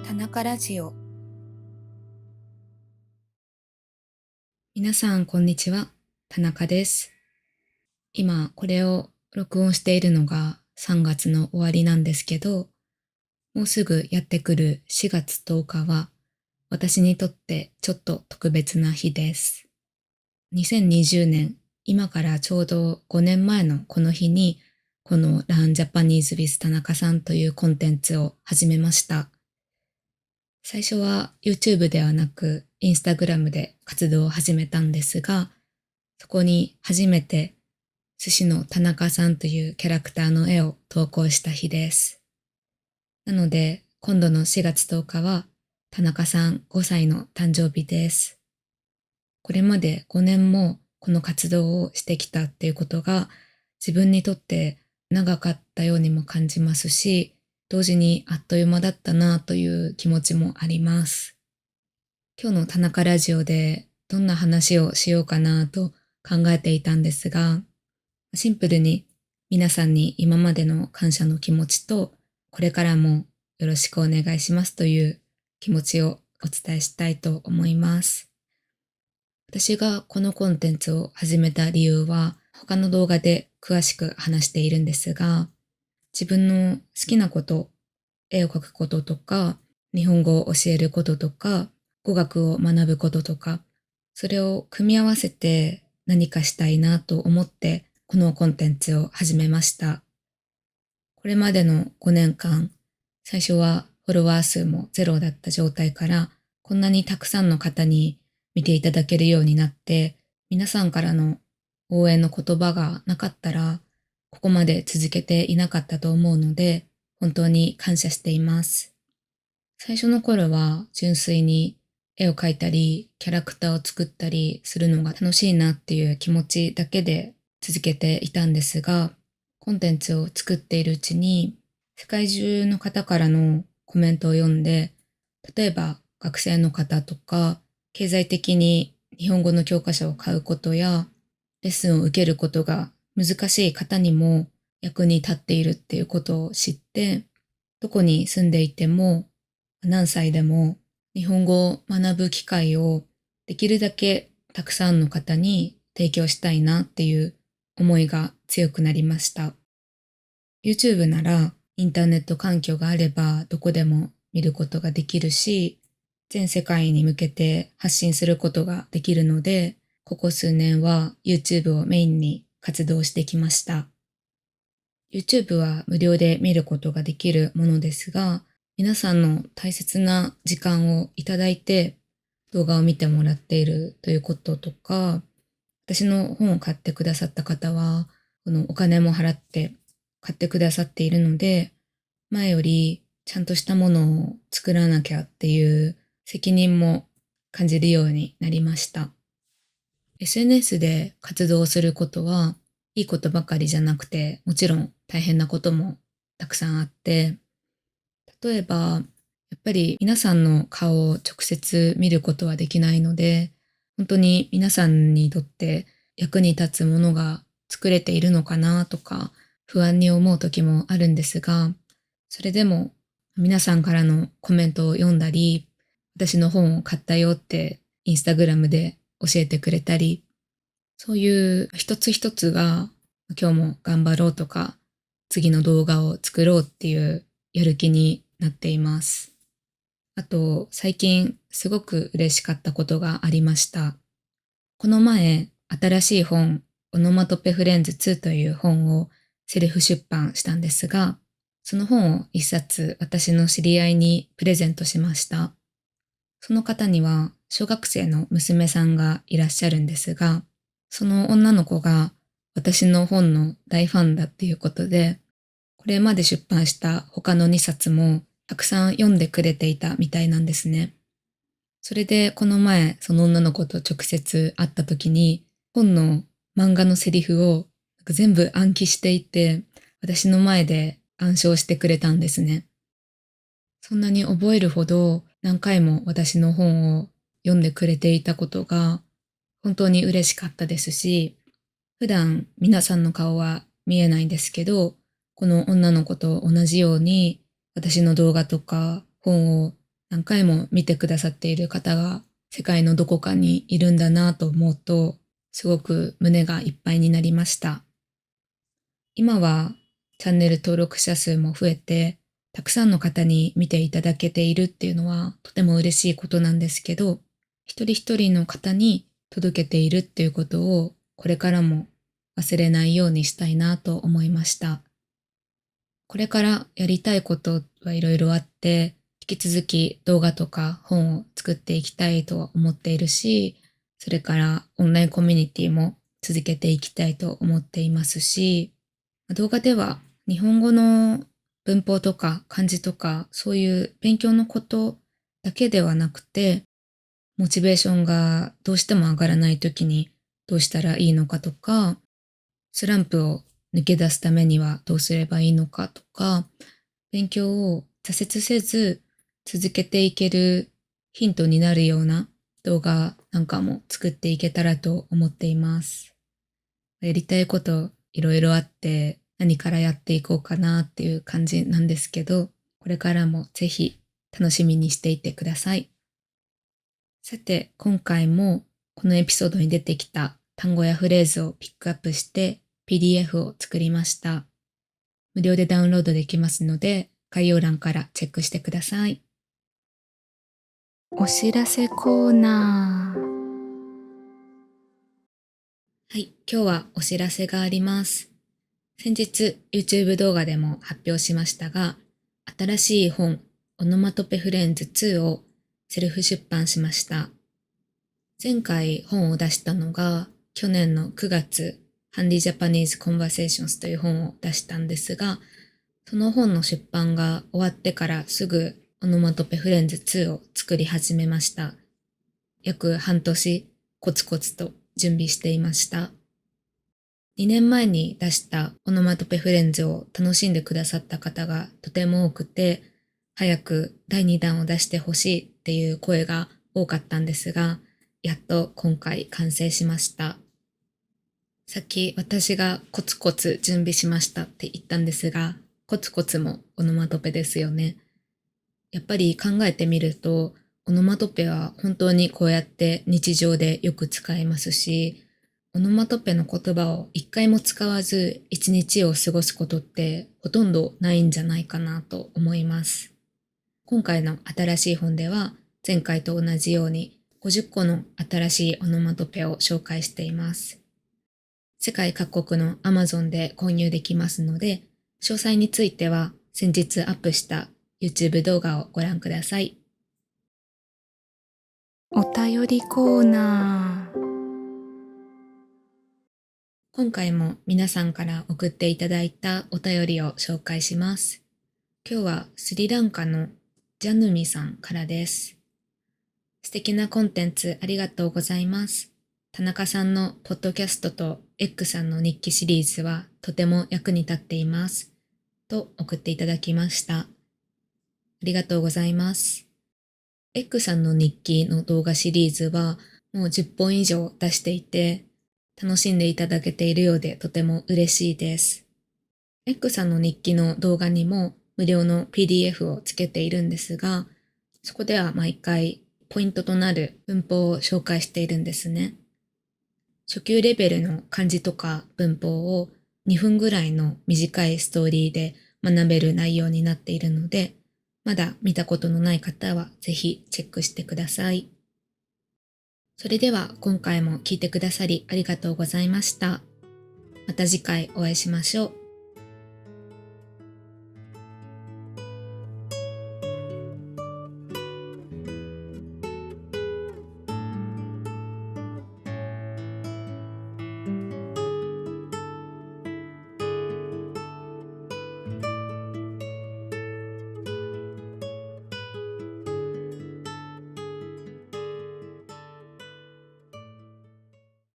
田中ラジオ。皆さんこんにちは、田中です。今これを録音しているのが3月の終わりなんですけど、もうすぐやってくる4月10日は私にとってちょっと特別な日です。2020年、今からちょうど5年前のこの日に、この Learn Japanese with 田中さんというコンテンツを始めました。最初は YouTube ではなく Instagram で活動を始めたんですが、そこに初めて寿司の田中さんというキャラクターの絵を投稿した日です。なので今度の4月10日は田中さん5歳の誕生日です。これまで5年もこの活動をしてきたっていうことが自分にとって長かったようにも感じますし、同時にあっという間だったなという気持ちもあります。今日の田中ラジオでどんな話をしようかなと考えていたんですが、シンプルに皆さんに今までの感謝の気持ちと、これからもよろしくお願いしますという気持ちをお伝えしたいと思います。私がこのコンテンツを始めた理由は、他の動画で詳しく話しているんですが、自分の好きなこと、絵を描くこととか、日本語を教えることとか、語学を学ぶこととか、それを組み合わせて何かしたいなと思って、このコンテンツを始めました。これまでの5年間、最初はフォロワー数もゼロだった状態から、こんなにたくさんの方に見ていただけるようになって、皆さんからの応援の言葉がなかったら、ここまで続けていなかったと思うので、本当に感謝しています。最初の頃は純粋に絵を描いたり、キャラクターを作ったりするのが楽しいなっていう気持ちだけで続けていたんですが、コンテンツを作っているうちに、世界中の方からのコメントを読んで、例えば学生の方とか、経済的に日本語の教科書を買うことや、レッスンを受けることが難しい方にも役に立っているっていうことを知って、どこに住んでいても何歳でも日本語を学ぶ機会をできるだけたくさんの方に提供したいなっていう思いが強くなりました。YouTube ならインターネット環境があればどこでも見ることができるし、全世界に向けて発信することができるので、ここ数年は YouTube をメインに活動してきました。YouTube は無料で見ることができるものですが、皆さんの大切な時間をいただいて動画を見てもらっているということとか、私の本を買ってくださった方は、このお金も払って買ってくださっているので、前よりちゃんとしたものを作らなきゃっていう責任も感じるようになりました。SNS で活動することはいいことばかりじゃなくて、もちろん大変なこともたくさんあって、例えば、やっぱり皆さんの顔を直接見ることはできないので、本当に皆さんにとって役に立つものが作れているのかなとか、不安に思う時もあるんですが、それでも皆さんからのコメントを読んだり、私の本を買ったよってインスタグラムで教えてくれたり、そういう一つ一つが今日も頑張ろうとか、次の動画を作ろうっていうやる気になっています。あと、最近すごく嬉しかったことがありました。この前、新しい本、オノマトペフレンズ2という本をセルフ出版したんですが、その本を一冊私の知り合いにプレゼントしました。その方には小学生の娘さんがいらっしゃるんですが、その女の子が私の本の大ファンだっていうことで、これまで出版した他の2冊もたくさん読んでくれていたみたいなんですね。それでこの前その女の子と直接会った時に本の漫画のセリフを全部暗記していて私の前で暗唱してくれたんですね。そんなに覚えるほど何回も私の本を読んでくれていたことが本当に嬉しかったですし、普段皆さんの顔は見えないんですけど、この女の子と同じように私の動画とか本を何回も見てくださっている方が世界のどこかにいるんだなと思うと、すごく胸がいっぱいになりました。今はチャンネル登録者数も増えて、たくさんの方に見ていただけているっていうのはとても嬉しいことなんですけど、一人一人の方に届けているっていうことをこれからも忘れないようにしたいなと思いました。これからやりたいことはいろいろあって、引き続き動画とか本を作っていきたいとは思っているし、それからオンラインコミュニティも続けていきたいと思っていますし、動画では日本語の文法とか漢字とかそういう勉強のことだけではなくて、モチベーションがどうしても上がらないときにどうしたらいいのかとか、スランプを抜け出すためにはどうすればいいのかとか、勉強を挫折せず続けていけるヒントになるような動画なんかも作っていけたらと思っています。やりたいこといろいろあって何からやっていこうかなっていう感じなんですけど、これからもぜひ楽しみにしていてください。さて、今回もこのエピソードに出てきた単語やフレーズをピックアップして PDF を作りました。無料でダウンロードできますので、概要欄からチェックしてください。お知らせコーナー。はい、今日はお知らせがあります。先日 YouTube 動画でも発表しましたが、新しい本オノマトペフレンズ2をセルフ出版しました。前回本を出したのが去年の9月、ハンディジャパニーズコンバセーションズという本を出したんですが、その本の出版が終わってからすぐオノマトペフレンズ2を作り始めました。約半年コツコツと準備していました。2年前に出したオノマトペフレンズを楽しんでくださった方がとても多くて、早く第2弾を出してほしいっていう声が多かったんですが、やっと今回完成しました。さっき私がコツコツ準備しましたって言ったんですが、コツコツもオノマトペですよね。やっぱり考えてみると、オノマトペは本当にこうやって日常でよく使えますし、オノマトペの言葉を一回も使わず一日を過ごすことってほとんどないんじゃないかなと思います。今回の新しい本では前回と同じように50個の新しいオノマトペを紹介しています。世界各国の Amazon で購入できますので、詳細については先日アップした YouTube 動画をご覧ください。お便りコーナー。今回も皆さんから送っていただいたお便りを紹介します。今日はスリランカのジャヌミさんからです。素敵なコンテンツありがとうございます。田中さんのポッドキャストとエッグさんの日記シリーズはとても役に立っています。と送っていただきました。ありがとうございます。エッグさんの日記の動画シリーズはもう10本以上出していて、楽しんでいただけているようでとても嬉しいです。エッグさんの日記の動画にも無料の PDF をつけているんですが、そこでは毎回ポイントとなる文法を紹介しているんですね。初級レベルの漢字とか文法を2分ぐらいの短いストーリーで学べる内容になっているので、まだ見たことのない方はぜひチェックしてください。それでは今回も聞いてくださりありがとうございました。また次回お会いしましょう。